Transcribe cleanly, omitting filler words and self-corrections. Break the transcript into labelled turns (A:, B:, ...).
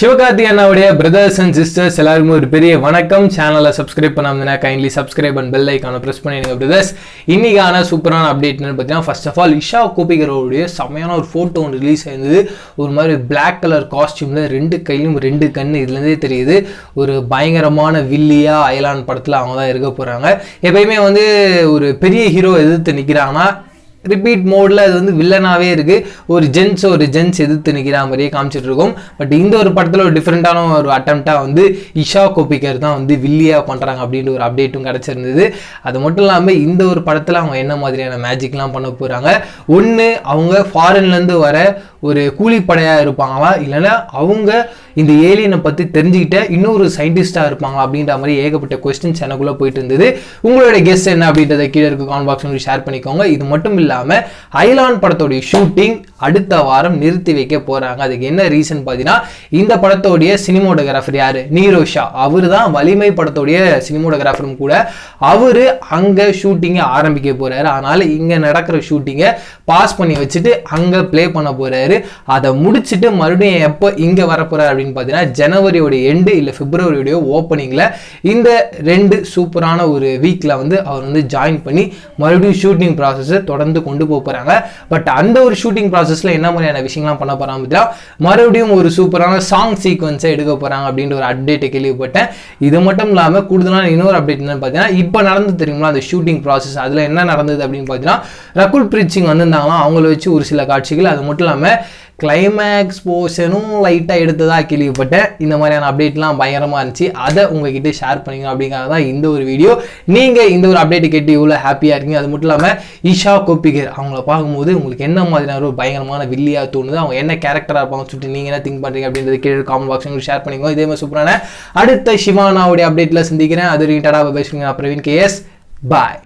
A: சிவகார்த்திகேயனுடைய brothers and sisters எல்லாருக்கும் ஒரு பெரிய வணக்கம். சேனலை சப்ஸ்கிரைப் பண்ணாமதுன்னா கைண்ட்லி சப்ஸ்கிரைப் அண்ட் பெல் ஐக்கான ப்ரெஸ் பண்ணிடுங்க பிரதர்ஸ். இன்னைக்கான சூப்பரான அப்டேட்னு பார்த்தீங்கன்னா, ஃபர்ஸ்ட் ஆஃப் ஆல் இஷா கோபிகரோடைய செம்மையான ஒரு ஃபோட்டோ ஒன்று ரிலீஸ் ஆயிருந்தது. ஒரு மாதிரி பிளாக் கலர் காஸ்டியூமில் 2 கையிலும் 2 கண்ணு இதுலேருந்தே தெரியுது. ஒரு பயங்கரமான வில்லியா அயலான் படத்தில் அவங்க தான் இருக்க போகிறாங்க. எப்பயுமே வந்து ஒரு பெரிய ஹீரோ எதிர்த்து நிற்கிறாங்கன்னா ரிப்பீட் மோடில் அது வந்து வில்லனாகவே இருக்குது. ஒரு ஜென்ஸ் எதிர்த்து நிற்கிற மாதிரியே காமிச்சிட்டு இருக்கோம். பட் இந்த ஒரு படத்தில் ஒரு டிஃப்ரெண்ட்டான ஒரு அட்டம்ப்டாக வந்து இஷா கோபிகர் தான் வந்து வில்லியாக பண்ணுறாங்க அப்படின்ற ஒரு அப்டேட்டும் கிடச்சிருந்தது. அது மட்டும் இல்லாமல் இந்த ஒரு படத்தில் அவங்க என்ன மாதிரியான மேஜிக்லாம் பண்ண போகிறாங்க, ஒன்று அவங்க ஃபாரின்லேருந்து வர ஒரு கூலிப்படையாக இருப்பாங்களா, இல்லைன்னா அவங்க இந்த ஏலியனை பற்றி தெரிஞ்சுக்கிட்ட இன்னொரு சயின்டிஸ்டாக இருப்பாங்களா அப்படின்ற மாதிரி ஏகப்பட்ட கொஸ்டின்ஸ் எனக்குள்ளே போயிட்டு இருந்தது. உங்களோட கெஸ் என்ன அப்படின்றத கீழே இருக்க காமெண்ட் பாக்ஸ் ஷேர் பண்ணிக்கோங்க. இது மட்டும் இல்லாமல் அயலான் படத்தோடைய ஷூட்டிங் அடுத்த வாரம் நிறுத்தி வைக்க போகிறாங்க. அதுக்கு என்ன ரீசன் பார்த்தீங்கன்னா, இந்த படத்தோடைய சினிமோட்டோகிராஃபர் யார், நீரோஷா, அவர் தான் வலிமை படத்தோடைய சினிமோட்டோகிராஃபரும் கூட. அவர் அங்கே ஷூட்டிங்கை ஆரம்பிக்க போகிறாரு. அதனால் இங்கே நடக்கிற ஷூட்டிங்கை பாஸ் பண்ணி வச்சுட்டு அங்கே ப்ளே பண்ண போகிறாரு. அதை முடிச்சுட்டு மறுபடியும் எப்போ இங்கே வரப்போறாரு அப்படின்னு பார்த்தீங்கன்னா, ஜனவரியோட எண்டு இல்லை பிப்ரவரியோடைய ஓப்பனிங்கில் இந்த 2 சூப்பரான ஒரு வீக்கில் வந்து அவர் வந்து ஜாயின் பண்ணி மறுபடியும் ஷூட்டிங் ப்ராசஸை தொடர்ந்து கொண்டு போகிறாங்க. பட் அந்த ஒரு ஷூட்டிங் ப்ராசஸில் என்ன மாதிரியான விஷயங்கள்லாம் பண்ண போகிறாங்க, மறுபடியும் ஒரு சூப்பரான சாங் சீக்வன்ஸை எடுக்க போகிறாங்க அப்படின்ற ஒரு அப்டேட்டை கேள்விப்பட்டேன். இது மட்டும் இல்லாமல் கூடுதலான இன்னொரு அப்டேட் என்னன்னு பார்த்தீங்கன்னா, இப்போ நடந்து தெரியுங்களா அந்த ஷூட்டிங் ப்ராசஸ், அதில் என்ன நடந்தது அப்படின்னு பார்த்தீங்கன்னா, ரகுல் பிரீத் சிங் வந்திருந்தாங்களாம். அவங்கள வச்சு ஒரு சில காட்சிகள், அது மட்டும் இல்லாமல் கிளைமேக்ஸ் போர்ஷனும் லைட்டாக எடுத்ததாக கேள்விப்பட்டேன். இந்த மாதிரியான அப்டேட்லாம் பயங்கரமாக இருந்துச்சு. அதை உங்ககிட்ட ஷேர் பண்ணிங்க அப்படிங்கிறது தான் இந்த ஒரு வீடியோ. நீங்கள் இந்த ஒரு அப்டேட்டை கேட்டு இவ்வளோ ஹாப்பியாக இருக்கீங்க. அது மட்டும் இல்லாமல் இஷா கோபிகர் அவங்கள பார்க்கும்போது உங்களுக்கு என்ன மாதிரியான ஒரு பயங்கரமான வில்லியாக தோணுது, அவங்க என்ன கேரக்டராக இருப்பாங்க சொல்லிட்டு நீங்கள் என்ன திங்க் பண்ணுறீங்க அப்படின்றது கீழே காமெண்ட் பாக்ஸ் ஷேர் பண்ணிக்கோங்க. இதே மாதிரி சூப்பரான அடுத்த சிவானாவுடைய அப்டேட்டில் சந்திக்கிறேன். அது வரைக்கும் tata bye bye. Praveen KS பாய்.